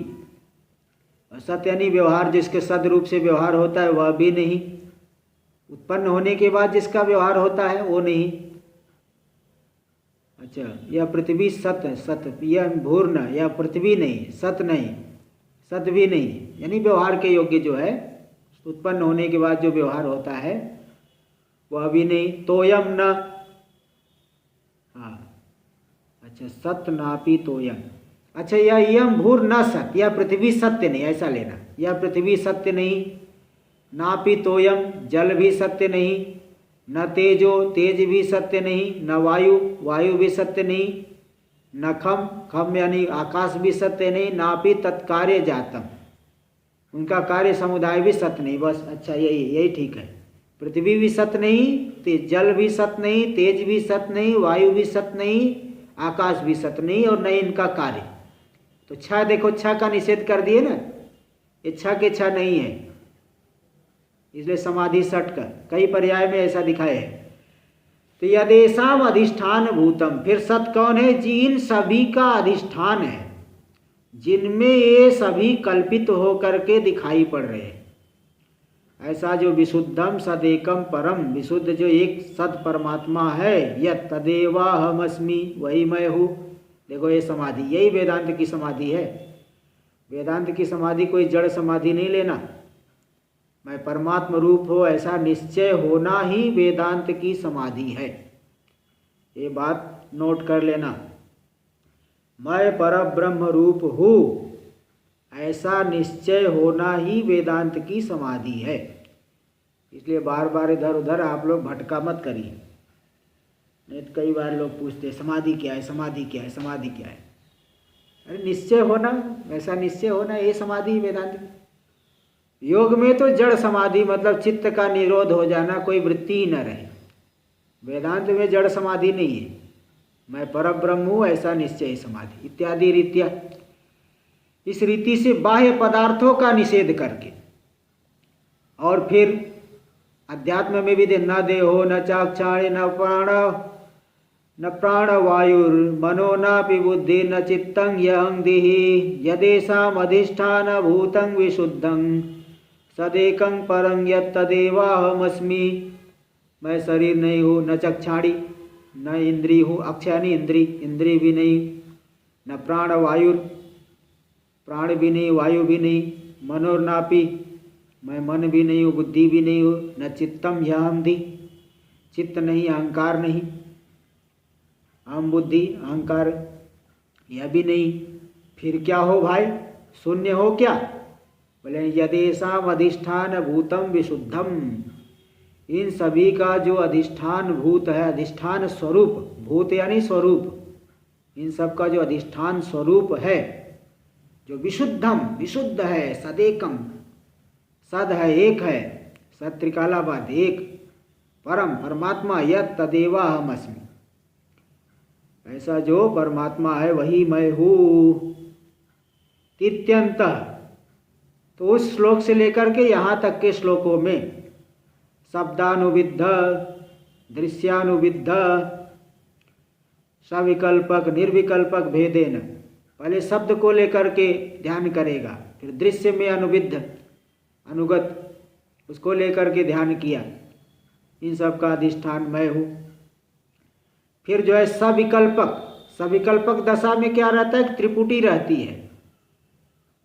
सत यानी व्यवहार, जिसके सद रूप से व्यवहार होता है वह भी नहीं, उत्पन्न होने के बाद जिसका व्यवहार होता है वो नहीं। अच्छा, यह पृथ्वी सत, यह भूर्ण, यह पृथ्वी नहीं, सत नहीं, सत भी नहीं, यानी व्यवहार के योग्य जो है, उत्पन्न होने के बाद जो व्यवहार होता है वह भी नहीं। तोयम न, हाँ अच्छा, सत नापी तोयम। अच्छा, यह यम भूर न सत, यह पृथ्वी सत्य नहीं, ऐसा लेना। यह पृथ्वी सत्य नहीं, नापी तोयम, जल भी सत्य नहीं, न तेजो, तेज भी सत्य नहीं, न वायु, वायु भी सत्य नहीं, न खम, खम यानी आकाश भी सत्य नहीं, नापि तत्कार्य जातम, उनका कार्य समुदाय भी सत्य नहीं। बस अच्छा, यही ठीक है। पृथ्वी भी सत्य नहीं, जल भी सत्य नहीं, तेज भी सत्य नहीं, वायु भी सत्य नहीं, आकाश भी सत्य नहीं, और नहीं इनका कार्य। तो छा देखो, छा का निषेध कर दिए ना, ये छा के छा नहीं है, इसलिए समाधि सट कर कई पर्याय में ऐसा दिखाया है। तो यदेषाम अधिष्ठान भूतम, फिर सत कौन है? जिन सभी का अधिष्ठान है, जिनमें ये सभी कल्पित होकर के दिखाई पड़ रहे हैं। ऐसा जो विशुद्धम सदेकम परम, विशुद्ध जो एक सद परमात्मा है, यत् तदेवाहमस्मि, वही मैं हूँ। देखो ये समाधि, यही वेदांत की समाधि है। वेदांत की समाधि कोई जड़ समाधि नहीं लेना, मैं परमात्म रूप हो ऐसा निश्चय होना ही वेदांत की समाधि है। ये बात नोट कर लेना, मैं परब्रह्म रूप हूँ ऐसा निश्चय होना ही वेदांत की समाधि है। इसलिए बार बार इधर उधर आप लोग भटका मत करिए, नहीं तो कई बार लोग पूछते समाधि क्या है, समाधि क्या है, समाधि क्या है। अरे निश्चय होना, ऐसा निश्चय होना, ये समाधि वेदांत की। योग में तो जड़ समाधि मतलब चित्त का निरोध हो जाना, कोई वृत्ति ही न रहे। वेदांत में जड़ समाधि नहीं है, मैं परब्रह्म हूँ ऐसा निश्चय समाधि इत्यादि रीत्या। इस रीति से बाह्य पदार्थों का निषेध करके, और फिर अध्यात्म में भी न देहो न चाक्षाणि न प्राण वायुर मनो नापि बुद्धि न चित्तं यं दिहि यदेषाम अधिष्ठान भूतं विशुद्धं सदेकं परं यत्तदेवाहमस्मि। मैं शरीर नहीं हूँ, न चक्षाणी, न इंद्री हूँ, अक्षानी इंद्री भी नहीं, न प्राण वायुर, प्राण भी नहीं, वायु भी नहीं, मनोर्नापि, मैं मन भी नहीं हूँ, बुद्धि भी नहीं हूँ, न चित्तम यहम धी, चित्त नहीं, अहंकार नहीं, अहम बुद्धि अहंकार यह भी नहीं। फिर क्या हो भाई, शून्य हो क्या? बोले यदेषाम अधिष्ठान भूतम विशुद्धम, इन सभी का जो अधिष्ठान भूत है, अधिष्ठान स्वरूप, भूत यानी स्वरूप, इन सब का जो अधिष्ठान स्वरूप है, जो विशुद्धम विशुद्ध है, सदेकम सद है, एक है, सद त्रिकालाबाद एक, परम परमात्मा यत् तदेवाहमस्मि, ऐसा जो परमात्मा है वही मैं हूँ। तित्यंत, तो उस श्लोक से लेकर के यहाँ तक के श्लोकों में शब्दानुविद्ध, दृश्यानुविद्ध, सविकल्पक निर्विकल्पक भेदेन, पहले शब्द को लेकर के ध्यान करेगा, फिर दृश्य में अनुविद्ध अनुगत उसको लेकर के ध्यान किया, इन सब का अधिष्ठान मैं हूँ। फिर जो है सविकल्पक, सविकल्पक दशा में क्या रहता है कि त्रिपुटी रहती है,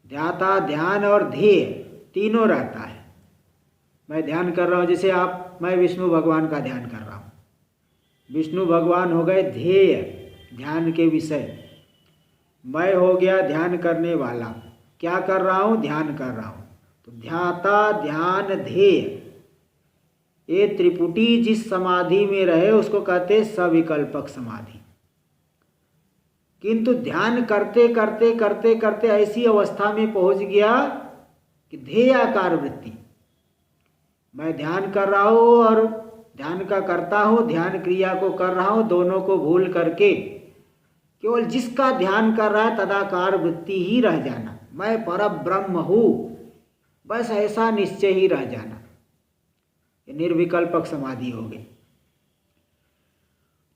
ध्याता ध्यान और ध्येय तीनों रहता है। मैं ध्यान कर रहा हूँ, जैसे मैं विष्णु भगवान का ध्यान कर रहा हूँ, विष्णु भगवान हो गए ध्येय ध्यान के विषय, मैं हो गया ध्यान करने वाला, क्या कर रहा हूँ ध्यान कर रहा हूँ। तो ध्याता ध्यान ध्येय ये त्रिपुटी जिस समाधि में रहे उसको कहते हैं सविकल्पक समाधि। किंतु ध्यान करते करते करते करते ऐसी अवस्था में पहुंच गया कि ध्येयाकार वृत्ति, मैं ध्यान कर रहा हूँ और ध्येन का करता हूँ, ध्यान क्रिया को कर रहा हूँ, दोनों को भूल करके केवल जिसका ध्यान कर रहा है तदाकार वृत्ति ही रह जाना, मैं पर ब्रह्म हूँ, बस ऐसा निश्चय ही रह जाना, ये निर्विकल्पक समाधि हो गई।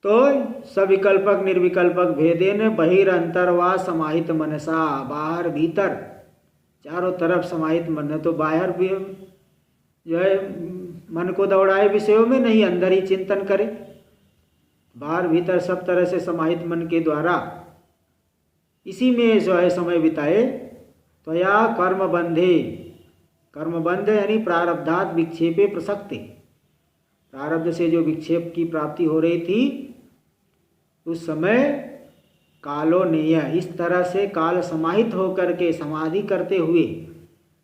तो सविकल्पक निर्विकल्पक भेदेन बहिरंतर वा समाहित मनसा, बाहर भीतर चारों तरफ समाहित मन, तो बाहर भी जो है मन को दौड़ाए विषयों में नहीं, अंदर ही चिंतन करे, बाहर भीतर सब तरह से समाहित मन के द्वारा इसी में जो है समय बिताए। तो या कर्म बंधे, कर्म बंध यानी प्रारब्धात विक्षेपे प्रसक्ते, प्रारब्ध से जो विक्षेप की प्राप्ति हो रही थी उस समय कालो नेय, इस तरह से काल समाहित होकर के समाधि करते हुए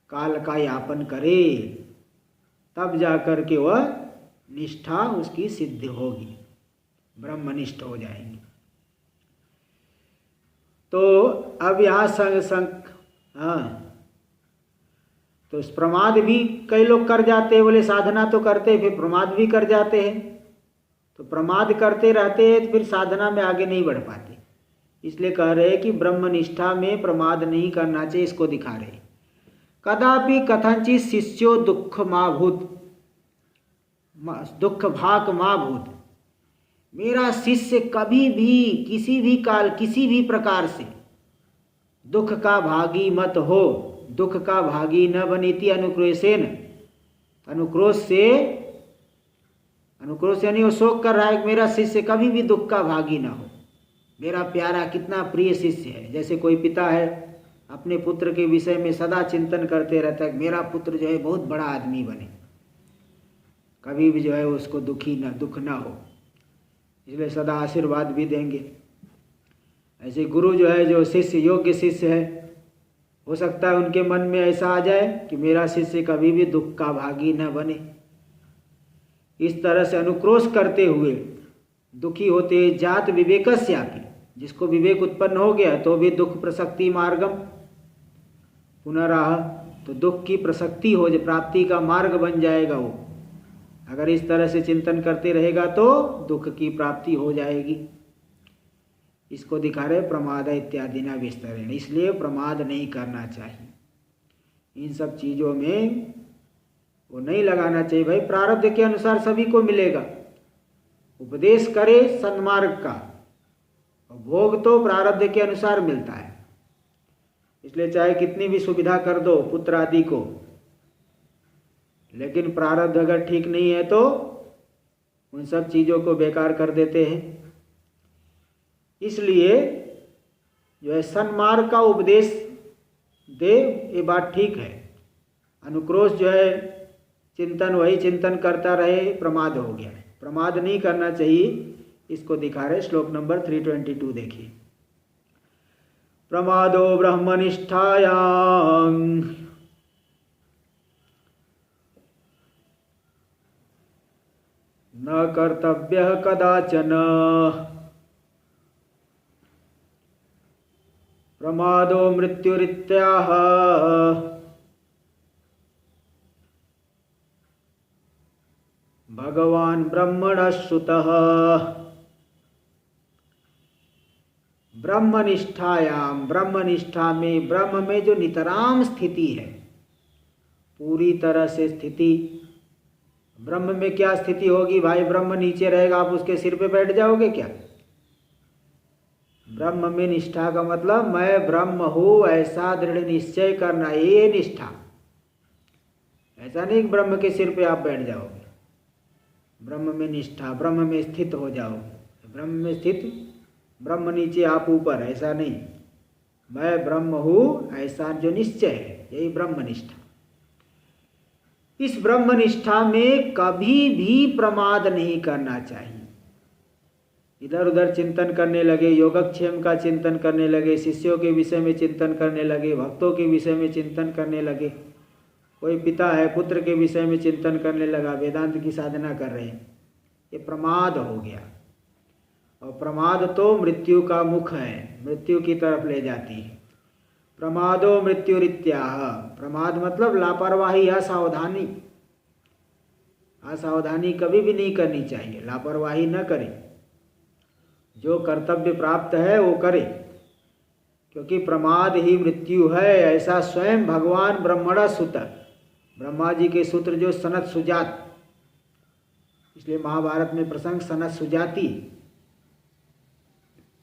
काल का यापन करे, तब जाकर के वह निष्ठा उसकी सिद्ध होगी, ब्रह्मनिष्ठ हो जाएंगे। तो अब यहाँ तो इस प्रमाद भी कई लोग कर जाते हैं, बोले साधना तो करते फिर प्रमाद भी कर जाते हैं, तो प्रमाद करते रहते हैं तो फिर साधना में आगे नहीं बढ़ पाते। इसलिए कह रहे हैं कि ब्रह्मनिष्ठा में प्रमाद नहीं करना चाहिए, इसको दिखा रहे। कदापि कथनचित शिष्यो दुख माँ भूत, दुख भाक माँ भूत, मेरा शिष्य कभी भी किसी भी काल किसी भी प्रकार से दुख का भागी मत हो, दुख का भागी न बनीति अनुक्रोशेन, अनुक्रोश यानी वो शोक कर रहा है कि मेरा शिष्य कभी भी दुख का भागी ना हो, मेरा प्यारा कितना प्रिय शिष्य है। जैसे कोई पिता है अपने पुत्र के विषय में सदा चिंतन करते रहता है कि मेरा पुत्र जो है बहुत बड़ा आदमी बने, कभी भी जो है उसको दुख ना हो, इसलिए सदा आशीर्वाद भी देंगे। ऐसे गुरु जो है, जो शिष्य योग्य शिष्य है, हो सकता है उनके मन में ऐसा आ जाए कि मेरा शिष्य कभी भी दुख का भागी न बने। इस तरह से अनुक्रोश करते हुए दुखी होते जात विवेकस्यापि, जिसको विवेक उत्पन्न हो गया तो भी दुख प्रसक्ति मार्गम पुनराह, तो दुख की प्रसक्ति हो जाए, प्राप्ति का मार्ग बन जाएगा वो। अगर इस तरह से चिंतन करते रहेगा तो दुख की प्राप्ति हो जाएगी। इसको दिखा रहे प्रमाद इत्यादि ना विस्तरेण, इसलिए प्रमाद नहीं करना चाहिए। इन सब चीज़ों में वो नहीं लगाना चाहिए। भाई प्रारब्ध के अनुसार सभी को मिलेगा, उपदेश करे सन्मार्ग का, और भोग तो प्रारब्ध के अनुसार मिलता है। इसलिए चाहे कितनी भी सुविधा कर दो पुत्र आदि को, लेकिन प्रारब्ध अगर ठीक नहीं है तो उन सब चीज़ों को बेकार कर देते हैं। इसलिए जो है सन्मार्ग का उपदेश दे, ये बात ठीक है। अनुक्रोश जो है चिंतन वही चिंतन करता रहे, प्रमाद हो गया। प्रमाद नहीं करना चाहिए, इसको दिखा रहे श्लोक नंबर 322 देखिए। प्रमादो ब्रह्मनिष्ठायां न कर्तव्यः कदाचन, प्रमादो मृत्युरित्याह भगवान ब्रह्मणः श्रुतः। ब्रह्मनिष्ठायाम, ब्रह्मनिष्ठा में, ब्रह्म में जो नितराम स्थिति है, पूरी तरह से स्थिति। ब्रह्म में क्या स्थिति होगी भाई? ब्रह्म नीचे रहेगा, आप उसके सिर पे बैठ जाओगे क्या? ब्रह्म में निष्ठा का मतलब मैं ब्रह्म हूँ ऐसा दृढ़ निश्चय करना, ये निष्ठा। ऐसा नहीं कि ब्रह्म के सिर पे आप बैठ जाओगे, ब्रह्म में निष्ठा, ब्रह्म में स्थित हो जाओगे। ब्रह्म में स्थित, ब्रह्म नीचे आप ऊपर, ऐसा नहीं। मैं ब्रह्म हूँ ऐसा जो निश्चय है, यही ब्रह्मनिष्ठा। इस ब्रह्मनिष्ठा में कभी भी प्रमाद नहीं करना चाहिए। इधर उधर चिंतन करने लगे, योगक्षेम का चिंतन करने लगे, शिष्यों के विषय में चिंतन करने लगे, भक्तों के विषय में चिंतन करने लगे। कोई पिता है, पुत्र के विषय में चिंतन करने लगा, वेदांत की साधना कर रहे हैं, ये प्रमाद हो गया। और प्रमाद तो मृत्यु का मुख है, मृत्यु की तरफ ले जाती है। प्रमादो मृत्युरित्याह, प्रमाद मतलब लापरवाही, असावधानी। असावधानी कभी भी नहीं करनी चाहिए, लापरवाही न करें, जो कर्तव्य प्राप्त है वो करे, क्योंकि प्रमाद ही मृत्यु है, ऐसा स्वयं भगवान ब्रह्मण सुत, ब्रह्मा जी के सूत्र जो सनत सुजात, इसलिए महाभारत में प्रसंग सनत सुजाति,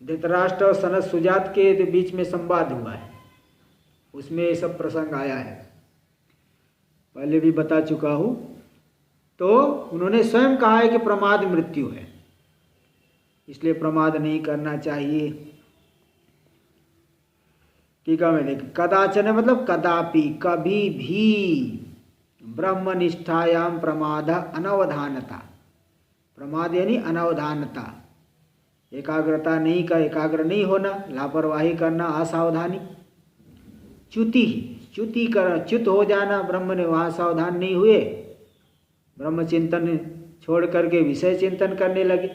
धृतराष्ट्र और सनत सुजात के बीच में संवाद हुआ है, उसमें ये सब प्रसंग आया है, पहले भी बता चुका हूँ। तो उन्होंने स्वयं कहा है कि प्रमाद मृत्यु है, इसलिए प्रमाद नहीं करना चाहिए। टीका में देख, कदाचन मतलब कदापि, कभी भी, ब्रह्मनिष्ठायाम प्रमाद अनवधानता, प्रमाद यानी अनवधानता, एकाग्रता नहीं का, एकाग्र नहीं होना, लापरवाही करना, असावधानी। च्युति, च्युति कर, च्युत हो जाना, ब्रह्म ने वहाँ सावधान नहीं हुए, ब्रह्म चिंतन छोड़ करके विषय चिंतन करने लगे,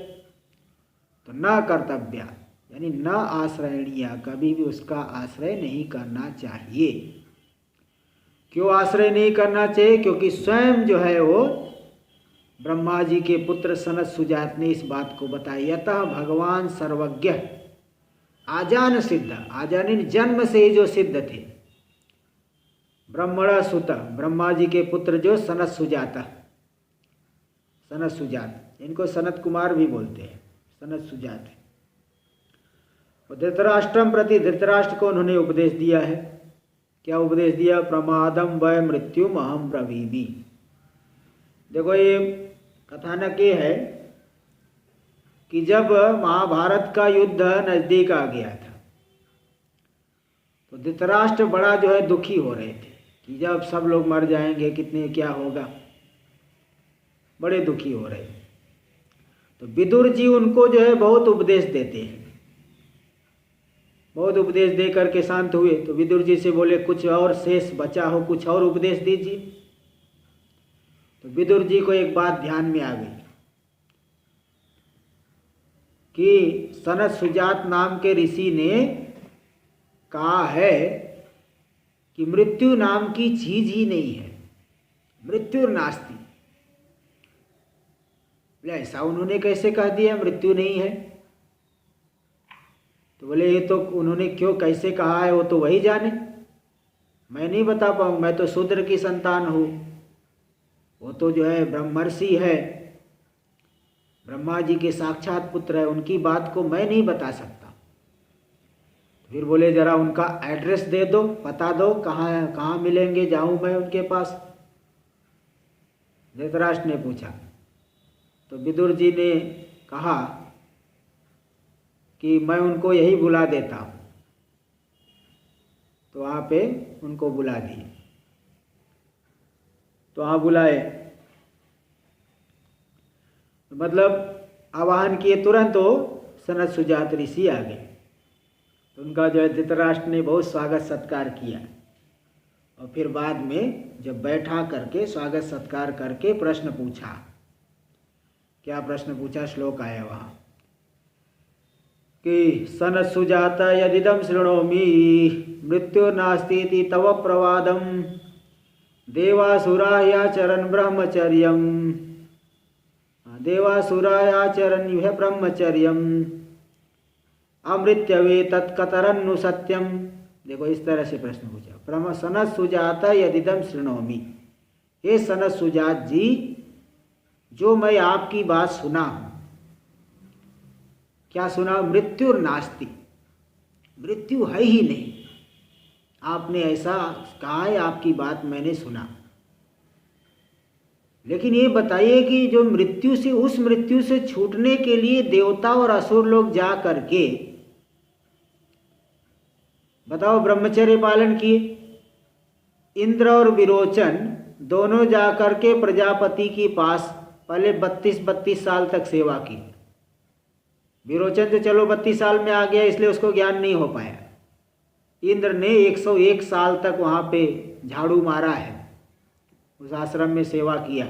तो न कर्तव्य यानी न आश्रयणीय, कभी भी उसका आश्रय नहीं करना चाहिए। क्यों आश्रय नहीं करना चाहिए? क्योंकि स्वयं जो है वो ब्रह्मा जी के पुत्र सनत सुजात ने इस बात को बताई, यतः भगवान सर्वज्ञ आजान सिद्ध, आजान जन्म से ही जो सिद्ध थे, ब्रह्मण सुत, ब्रह्मा जी के पुत्र जो सनत सुजात, सनत सुजात, इनको सनत कुमार भी बोलते हैं, सनत सुजात। और धृतराष्ट्रम प्रति, धृतराष्ट्र को उन्होंने उपदेश दिया है। क्या उपदेश दिया? प्रमादम वै मृत्युम अहम ब्रवीमि। देखो ये कथानक ये है कि जब महाभारत का युद्ध नजदीक आ गया था तो धृतराष्ट्र बड़ा जो है दुखी हो रहे थे कि जब सब लोग मर जाएंगे, कितने क्या होगा, बड़े दुखी हो रहे। तो विदुर जी उनको जो है बहुत उपदेश देते हैं, बहुत उपदेश दे करके शांत हुए। तो विदुर जी से बोले कुछ और शेष बचा हो, कुछ और उपदेश दीजिए। तो विदुर जी को एक बात ध्यान में आ गई कि सनत सुजात नाम के ऋषि ने कहा है कि मृत्यु नाम की चीज ही नहीं है, मृत्यु नास्ति। ऐसा उन्होंने कैसे कह दिया मृत्यु नहीं है? तो बोले ये तो उन्होंने क्यों कैसे कहा है वो तो वही जाने, मैं नहीं बता पाऊँ, मैं तो शूद्र की संतान हूँ, वो तो जो है ब्रह्मर्षि है, ब्रह्मा जी के साक्षात पुत्र है, उनकी बात को मैं नहीं बता सकता। फिर बोले जरा उनका एड्रेस दे दो, बता दो कहाँ मिलेंगे, जाऊँ मैं उनके पास। धृतराष्ट्र ने पूछा तो विदुर जी ने कहा कि मैं उनको यही बुला देता हूँ। तो वहाँ पे उनको बुला दिए, तो वहाँ बुलाए, मतलब आवाहन किए, तुरंत वो सनत सुजात ऋषि आ गए। तो उनका जो है धृतराष्ट्र ने बहुत स्वागत सत्कार किया। और फिर बाद में जब बैठा करके स्वागत सत्कार करके प्रश्न पूछा। क्या प्रश्न पूछा? श्लोक आया वहाँ कि सनत सुजात यदिदं शृणोमि मृत्युर्नास्तीति तव प्रवादम देवासुरायाचरन् ब्रह्मचर्यं, देवासुरायाचरन् युह ब्रह्मचर्यं अमृत्यवे तत्कतरन्नु सत्यम। देखो इस तरह से प्रश्न पूछा। सनत सुजात यदिदं शृणोमि, हे सनत सुजात जी, जो मैं आपकी बात सुना हूँ, क्या सुना? मृत्युर्नास्ति, मृत्यु है ही नहीं। आपने ऐसा कहा है, आपकी बात मैंने सुना, लेकिन ये बताइए कि जो मृत्यु से, उस मृत्यु से छूटने के लिए देवता और असुर लोग जा करके, बताओ, ब्रह्मचर्य पालन किए। इंद्र और विरोचन दोनों जा करके प्रजापति के पास पहले 32 साल तक सेवा की। विरोचन तो चलो 32 साल में आ गया, इसलिए उसको ज्ञान नहीं हो पाया। इंद्र ने 101 साल तक वहाँ पे झाड़ू मारा है, उस आश्रम में सेवा किया।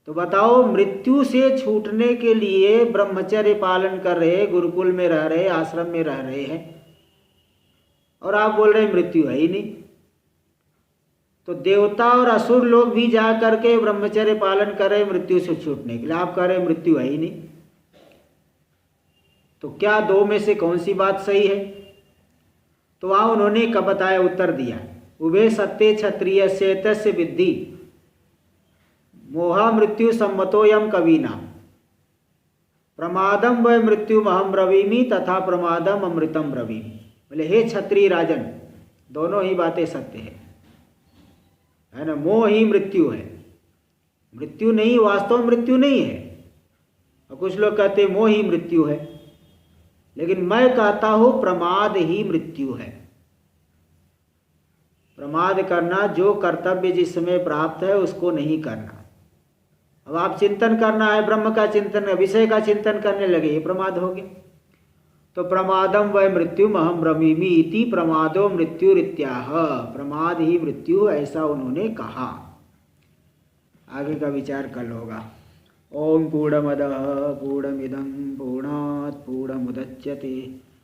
तो बताओ, मृत्यु से छूटने के लिए ब्रह्मचर्य पालन कर रहे, गुरुकुल में रह रहे, आश्रम में रह रहे हैं, और आप बोल रहे मृत्यु है ही नहीं। तो देवता और असुर लोग भी जा करके ब्रह्मचर्य पालन कर रहे मृत्यु से छूटने के लिए, आप कह रहे मृत्यु है ही नहीं। तो क्या दो में से कौन सी बात सही है? तो वहाँ उन्होंने कब बताया, उत्तर दिया, उभे सत्य क्षत्रिय से विद्धि मोहा मृत्यु सम्मतोयम कवीना प्रमादम व मृत्यु महम ब्रवीमि तथा प्रमादम अमृतम ब्रवीमि। बोले हे क्षत्रिय राजन, दोनों ही बातें सत्य है ना। मोह ही मृत्यु है, मृत्यु नहीं, वास्तव मृत्यु नहीं है। और कुछ लोग कहते मोह ही मृत्यु है, लेकिन मैं कहता हूं प्रमाद ही मृत्यु है। प्रमाद करना, जो कर्तव्य जिस समय प्राप्त है उसको नहीं करना। अब आप चिंतन करना है, ब्रह्म का चिंतन, विषय का चिंतन करने लगे, ये प्रमाद हो गया। तो प्रमादम वै मृत्यु महम ब्रवीमि इति प्रमादो मृत्युरित्याह, प्रमाद ही मृत्यु, ऐसा उन्होंने कहा। आगे का विचार कल होगा। ओम पूर्णमदः पूर्णमिदं पूर्णात् पूर्णमुदच्यते